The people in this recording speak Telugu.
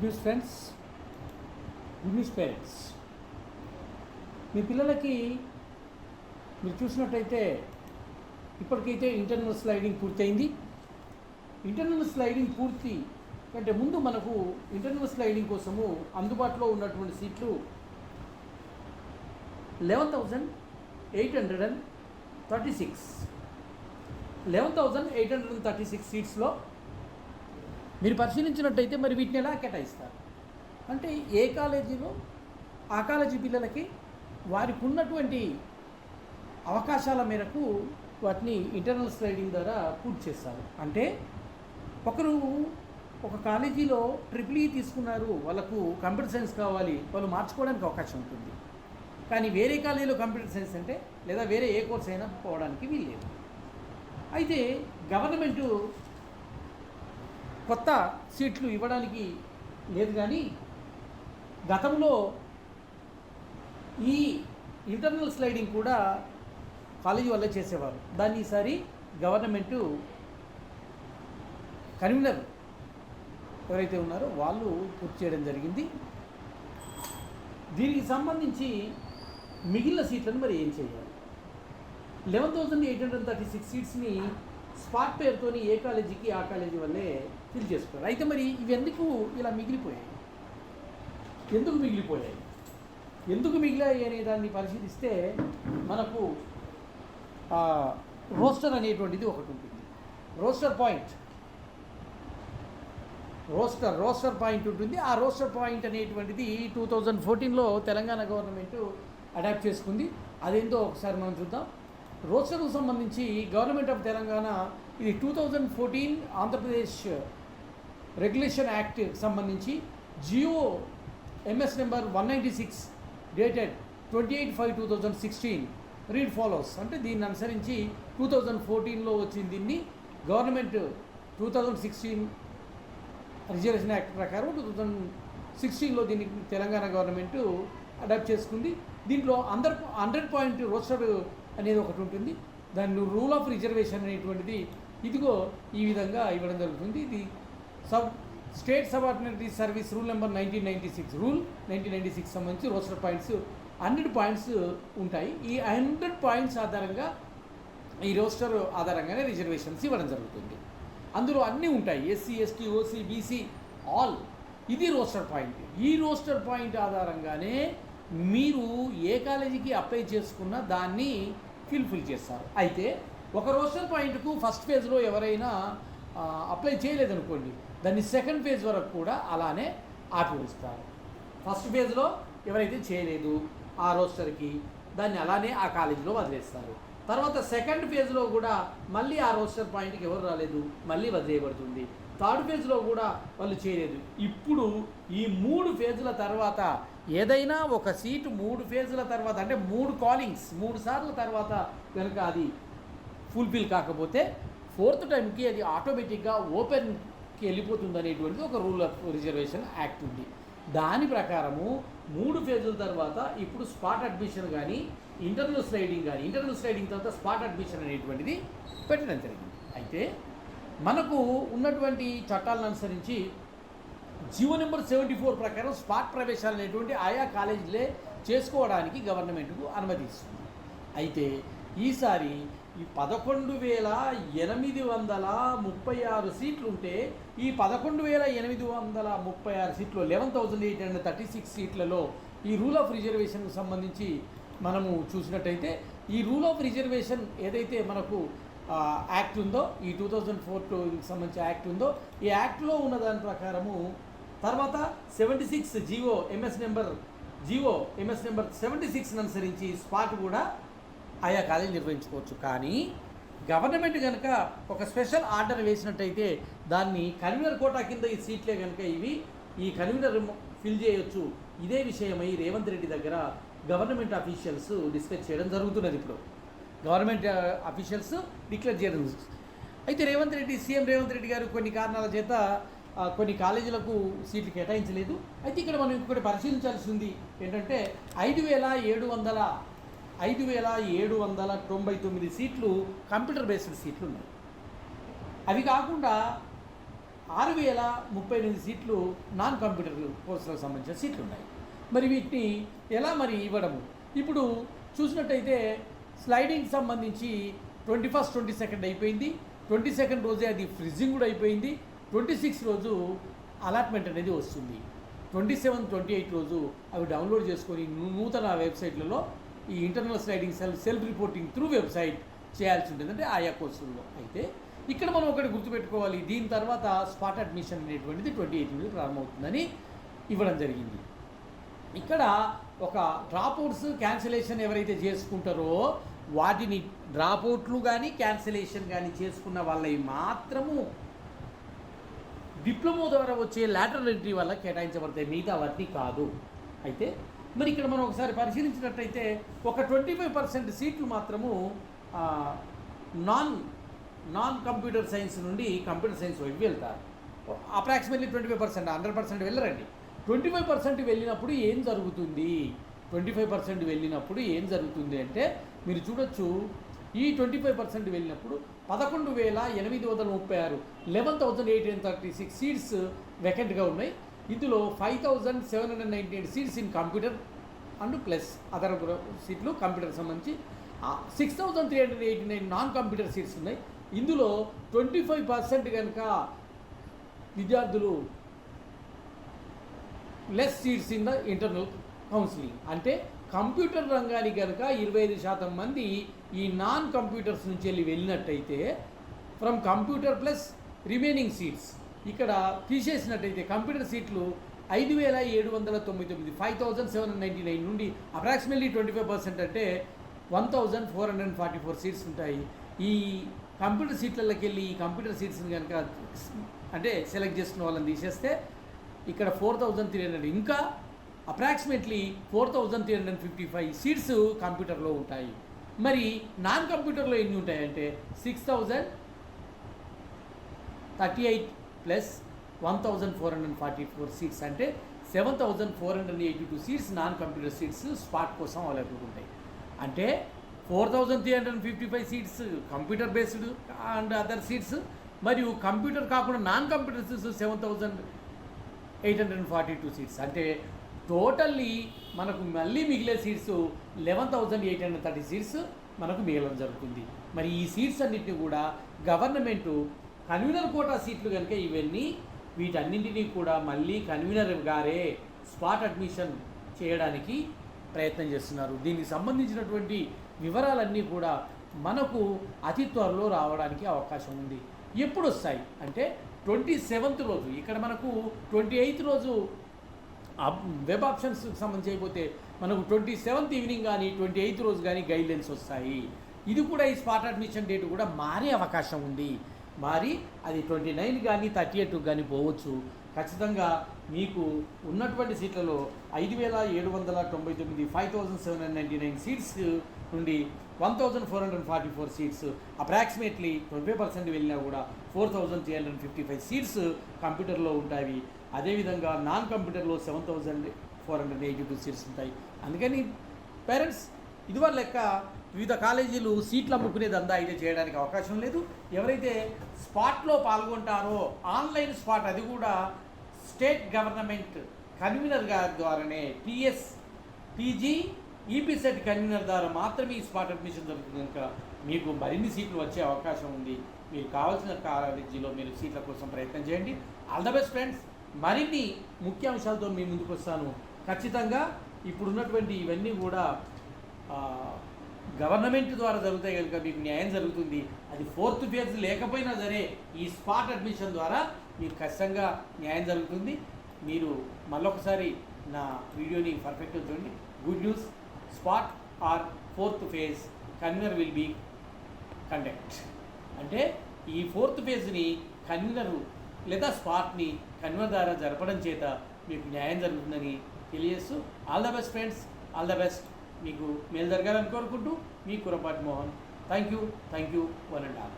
Good news friends, good news parents. మీ పిల్లలకి మీరు చూసినట్టయితే ఇప్పటికైతే ఇంటర్నల్ స్లైడింగ్ పూర్తయింది. ఇంటర్నల్ స్లైడింగ్ పూర్తి కంటే ముందు మనకు ఇంటర్నల్ స్లైడింగ్ కోసము అందుబాటులో ఉన్నటువంటి సీట్లు 11,836 సీట్స్లో మీరు పరిశీలించినట్టయితే మరి వీటిని ఎలా కేటాయిస్తారు అంటే ఏ కాలేజీలో ఆ కాలేజీ పిల్లలకి వారికి ఉన్నటువంటి అవకాశాల మేరకు వాటిని ఇంటర్నల్ స్లైడింగ్ ద్వారా పూర్తి చేస్తారు. అంటే ఒకరు ఒక కాలేజీలో ట్రిపుల్ తీసుకున్నారు, వాళ్ళకు కంప్యూటర్ సైన్స్ కావాలి, వాళ్ళు మార్చుకోవడానికి అవకాశం ఉంటుంది. కానీ వేరే కాలేజీలో కంప్యూటర్ సైన్స్ అంటే లేదా వేరే ఏ కోర్స్ అయినా పోవడానికి వీల్లేదు. అయితే గవర్నమెంటు కొత్త సీట్లు ఇవ్వడానికి లేదు, కానీ గతంలో ఈ ఇంటర్నల్ స్లైడింగ్ కూడా కాలేజీ వల్లే చేసేవారు. దాన్ని ఈసారి గవర్నమెంటు కన్వీనర్ ఎవరైతే ఉన్నారో వాళ్ళు పూర్తి చేయడం జరిగింది. దీనికి సంబంధించి మిగిలిన సీట్లను మరి ఏం చేయాలి? 11,836 సీట్స్ని స్పాట్ పేరుతోని ఏ కాలేజీకి ఆ కాలేజీ వల్లే ఫిల్ చేసుకోవాలి. అయితే మరి ఇవి ఎందుకు ఇలా మిగిలిపోయాయి, ఎందుకు మిగిలాయి అనే దాన్ని పరిశీలిస్తే మనకు రోస్టర్ అనేటువంటిది ఒకటి ఉంటుంది. రోస్టర్ పాయింట్ ఉంటుంది. ఆ రోస్టర్ పాయింట్ అనేటువంటిది 2014లో తెలంగాణ గవర్నమెంట్ అడాప్ట్ చేసుకుంది. అదేంటో ఒకసారి మనం చూద్దాం. రోస్టర్కు సంబంధించి గవర్నమెంట్ ఆఫ్ తెలంగాణ ఇది 2014 ఆంధ్రప్రదేశ్ రెగ్యులేషన్ యాక్ట్ సంబంధించి GO MS number 196 dated 28/5/2016 read follows. అంటే దీన్ని అనుసరించి 2014లో వచ్చింది. దీన్ని గవర్నమెంట్ 2016 రిజర్వేషన్ యాక్ట్ ప్రకారం 2016లో దీన్ని తెలంగాణ గవర్నమెంట్ అడాప్ట్ చేసుకుంది. దీంట్లో 100 పాయింట్ రోస్టర్ అనేది ఒకటి ఉంటుంది. దాన్ని రూల్ ఆఫ్ రిజర్వేషన్ అనేటువంటిది ఇదిగో ఈ విధంగా ఇవ్వడం జరుగుతుంది. ఇది స్టేట్ సబార్డినేటరీ సర్వీస్ రూల్ నెంబర్ 1996 సంబంధించి రోస్టర్ పాయింట్స్ 100 పాయింట్స్ ఉంటాయి. ఈ 100 పాయింట్స్ ఆధారంగా ఈ రోస్టర్ ఆధారంగానే రిజర్వేషన్స్ ఇవ్వడం జరుగుతుంది. అందులో అన్నీ ఉంటాయి, SC, ST, OC, BC all. ఇది రోస్టర్ పాయింట్. ఈ రోస్టర్ పాయింట్ ఆధారంగానే మీరు ఏ కాలేజీకి అప్లై చేసుకున్నా దాన్ని ఫిల్ చేస్తారు. అయితే ఒక రోస్టర్ పాయింట్కు ఫస్ట్ ఫేజ్లో ఎవరైనా అప్లై చేయలేదనుకోండి, దాన్ని సెకండ్ ఫేజ్ వరకు కూడా అలానే ఆపివేస్తారు. ఫస్ట్ ఫేజ్లో ఎవరైతే చేయలేదు ఆ రోస్టర్కి దాన్ని అలానే ఆ కాలేజీలో వదిలేస్తారు. తర్వాత సెకండ్ ఫేజ్లో కూడా మళ్ళీ ఆ రోస్టర్ పాయింట్కి ఎవరు రాలేదు, మళ్ళీ వదిలేయబడుతుంది. థర్డ్ ఫేజ్లో కూడా వాళ్ళు చేయలేదు. ఇప్పుడు ఈ 3 ఫేజుల తర్వాత ఏదైనా ఒక సీటు 3 ఫేజుల తర్వాత అంటే 3 కాలింగ్స్ 3 సార్ల తర్వాత కనుక అది ఫుల్ఫిల్ కాకపోతే 4th టైంకి అది ఆటోమేటిక్గా ఓపెన్కి వెళ్ళిపోతుంది అనేటువంటిది ఒక రూల్ ఆఫ్ రిజర్వేషన్ యాక్ట్ ఉంది. దాని ప్రకారము 3 ఫేజుల తర్వాత ఇప్పుడు స్పాట్ అడ్మిషన్ కానీ ఇంటర్నల్ స్లైడింగ్ తర్వాత స్పాట్ అడ్మిషన్ అనేటువంటిది పెట్టడం జరిగింది. అయితే మనకు ఉన్నటువంటి చట్టాలను అనుసరించి జియో నెంబర్ 74 ప్రకారం స్పాట్ ప్రవేశాలు అనేటువంటి ఆయా కాలేజీలే చేసుకోవడానికి గవర్నమెంట్కు అనుమతిస్తుంది. అయితే ఈసారి ఈ 11,836 సీట్లు ఉంటే ఈ 11,836 సీట్లు 11,836 సీట్లలో ఈ రూల్ ఆఫ్ రిజర్వేషన్కు సంబంధించి మనము చూసినట్టయితే ఈ రూల్ ఆఫ్ రిజర్వేషన్ ఏదైతే మనకు యాక్ట్ ఉందో, ఈ 2004కి సంబంధించి యాక్ట్ ఉందో, ఈ యాక్ట్లో ఉన్న దాని ప్రకారము తర్వాత 76 జియో ఎంఎస్ నెంబర్ 76 అనుసరించి స్పాట్ కూడా ఆయా కాలేజీ నిర్వహించుకోవచ్చు. కానీ గవర్నమెంట్ కనుక ఒక స్పెషల్ ఆర్డర్ వేసినట్టయితే దాన్ని కన్వీనర్ కోటా కింద ఈ సీట్లే కనుక ఈ కన్వీనర్ ఫిల్ చేయొచ్చు. ఇదే విషయమై రేవంత్ రెడ్డి దగ్గర గవర్నమెంట్ అఫీషియల్స్ డిస్కస్ చేయడం జరుగుతున్నది. ఇప్పుడు గవర్నమెంట్ అఫీషియల్స్ డిక్లేర్ చేయడం. అయితే సీఎం రేవంత్ రెడ్డి గారు కొన్ని కారణాల చేత కొన్ని కాలేజీలకు సీట్లు కేటాయించలేదు. అయితే ఇక్కడ మనం ఇంకొకటి పరిశీలించాల్సింది ఏంటంటే 5,799 సీట్లు కంప్యూటర్ బేస్డ్ సీట్లు ఉన్నాయి. అవి కాకుండా 6038 సీట్లు నాన్ కంప్యూటర్ కోర్సులకు సంబంధించిన సీట్లు ఉన్నాయి. మరి వీటిని ఎలా మరి ఇవ్వడము? ఇప్పుడు చూసినట్టయితే స్లైడింగ్ సంబంధించి 21, 22 అయిపోయింది. 22 రోజే అది ఫ్రిడ్జింగ్ కూడా అయిపోయింది. 26 రోజు అలాట్మెంట్ అనేది వస్తుంది. 27, 28 రోజు అవి డౌన్లోడ్ చేసుకొని నూతన వెబ్సైట్లలో ఈ internal sliding self reporting through website చేయాల్సి ఉంటుంది, అంటే ఆయా కోర్సుల్లో. అయితే ఇక్కడ మనం ఒకటి గుర్తుపెట్టుకోవాలి, దీని తర్వాత స్పాట్ అడ్మిషన్ అనేటువంటిది 28 నుండి ప్రారంభమవుతుందని ఇవ్వడం జరిగింది. ఇక్కడ ఒక డ్రాప్అవుట్స్ క్యాన్సిలేషన్ ఎవరైతే చేసుకుంటారో వాటిని డ్రాప్అవుట్లు కానీ క్యాన్సిలేషన్ కానీ చేసుకున్న వాళ్ళవి మాత్రము డిప్లొమా ద్వారా వచ్చే లాటరల్ ఎంట్రీ వల్ల కేటాయించబడతాయి, మిగతా వాటిని కాదు. అయితే మరి ఇక్కడ మనం ఒకసారి పరిశీలించినట్టయితే ఒక 25% సీట్లు మాత్రము నాన్ కంప్యూటర్ సైన్స్ నుండి కంప్యూటర్ సైన్స్ వైపు వెళ్తారు. అప్రాక్సిమేట్లీ 25%, 100% వెళ్ళరండి. 25% వెళ్ళినప్పుడు ఏం జరుగుతుంది? 25% వెళ్ళినప్పుడు ఏం జరుగుతుంది అంటే మీరు చూడొచ్చు, ఈ 25% వెళ్ళినప్పుడు 11,836 11,836 సీట్స్ వేకెంట్గా ఉన్నాయి. ఇందులో 5,798 seats in computer and plus other సీట్లు కంప్యూటర్ సంబంధించి 6,389 నాన్ కంప్యూటర్ సీట్స్ ఉన్నాయి. ఇందులో 25% కనుక విద్యార్థులు less seats in the internal counselling, అంటే కంప్యూటర్ రంగానికి కనుక 25% మంది ఈ నాన్ కంప్యూటర్స్ నుంచి వెళ్ళినట్టయితే from computer plus remaining seats ఇక్కడ తీసేసినట్టయితే కంప్యూటర్ సీట్లు 5,799 5,799 నుండి అప్రాక్సిమేట్లీ 25% అంటే 1,444 సీట్స్ ఉంటాయి. ఈ కంప్యూటర్ సీట్లలోకి వెళ్ళి ఈ కంప్యూటర్ సీట్స్ని కనుక అంటే సెలెక్ట్ చేసుకున్న వాళ్ళని తీసేస్తే ఇక్కడ 4,300, ఇంకా అప్రాక్సిమేట్లీ 4,355 సీట్స్ కంప్యూటర్లో ఉంటాయి. మరి నాన్ కంప్యూటర్లో ఎన్ని ఉంటాయంటే 6,038 ప్లస్ 1,444 సీట్స్, అంటే 7,482 seats non computer seats spot కోసం అవైలబుల్ ఉంటాయి. అంటే 4,355 seats computer based and other seats, మరియు కంప్యూటర్ కాకుండా నాన్ కంప్యూటర్ సీట్స్ 7,842 సీట్స్, అంటే టోటల్లీ మనకు మళ్ళీ మిగిలే సీట్స్ 11,830 సీట్స్ మనకు మిగలడం జరుగుతుంది. మరి ఈ సీట్స్ అన్నింటినీ కూడా గవర్నమెంటు కన్వీనర్ కోటా సీట్లు కనుక ఇవన్నీ వీటన్నింటినీ కూడా మళ్ళీ కన్వీనర్ గారే స్పాట్ అడ్మిషన్ చేయడానికి ప్రయత్నం చేస్తున్నారు. దీనికి సంబంధించినటువంటి వివరాలన్నీ కూడా మనకు అతి త్వరలో రావడానికి అవకాశం ఉంది. ఎప్పుడు వస్తాయి అంటే 27th రోజు, ఇక్కడ మనకు 28th రోజు వెబ్ ఆప్షన్స్ సంబంధించి అయిపోతే మనకు 27th ఈవినింగ్ కానీ 28th రోజు కానీ గైడ్లైన్స్ వస్తాయి. ఇది కూడా ఈ స్పాట్ అడ్మిషన్ డేట్ కూడా మారే అవకాశం ఉంది. మారి అది 29 కానీ 38 కానీ పోవచ్చు. ఖచ్చితంగా మీకు ఉన్నటువంటి సీట్లలో 5,799 5,799 సీట్స్ నుండి 1,444 సీట్స్, అప్రాక్సిమేట్లీ 25% వెళ్ళినా కూడా 4,355 సీట్స్ కంప్యూటర్లో ఉంటాయి. అదేవిధంగా నాన్ కంప్యూటర్లో 7,482 సీట్స్ ఉంటాయి. అందుకని పేరెంట్స్ ఇదివరకు లెక్క వివిధ కాలేజీలు సీట్లు అమ్ముకునే దందా అయితే చేయడానికి అవకాశం లేదు. ఎవరైతే స్పాట్లో పాల్గొంటారో ఆన్లైన్ స్పాట్, అది కూడా స్టేట్ గవర్నమెంట్ కన్వీనర్ గారి ద్వారానే టీజీ ఈపీసెట్ కన్వీనర్ ద్వారా మాత్రమే ఈ స్పాట్ అడ్మిషన్ జరుగుతుంది. కనుక మీకు మరిన్ని సీట్లు వచ్చే అవకాశం ఉంది. మీరు కావాల్సిన కాలేజీలో మీరు సీట్ల కోసం ప్రయత్నం చేయండి. All the best friends. మరిన్ని ముఖ్య అంశాలతో మీ ముందుకు వస్తాను. ఖచ్చితంగా ఇప్పుడున్నటువంటి ఇవన్నీ కూడా గవర్నమెంట్ ద్వారా జరుగుతాయి కనుక మీకు న్యాయం జరుగుతుంది. అది 4th ఫేజ్ లేకపోయినా సరే ఈ స్పాట్ అడ్మిషన్ ద్వారా మీకు ఖచ్చితంగా న్యాయం జరుగుతుంది. మీరు మళ్ళొకసారి నా వీడియోని పర్ఫెక్ట్గా చూడండి. Good news, spot R 4th phase convener will be conduct, అంటే ఈ 4th ఫేజ్ని కన్వీనరు లేదా స్పాట్ని కన్వీనర్ ద్వారా జరపడం చేత మీకు న్యాయం జరుగుతుందని తెలియజేస్తూ all the best friends, all the best. మీకు మేలు జరగాలని కోరుకుంటూ మీ Kurapati Mohan. Thank you one and all.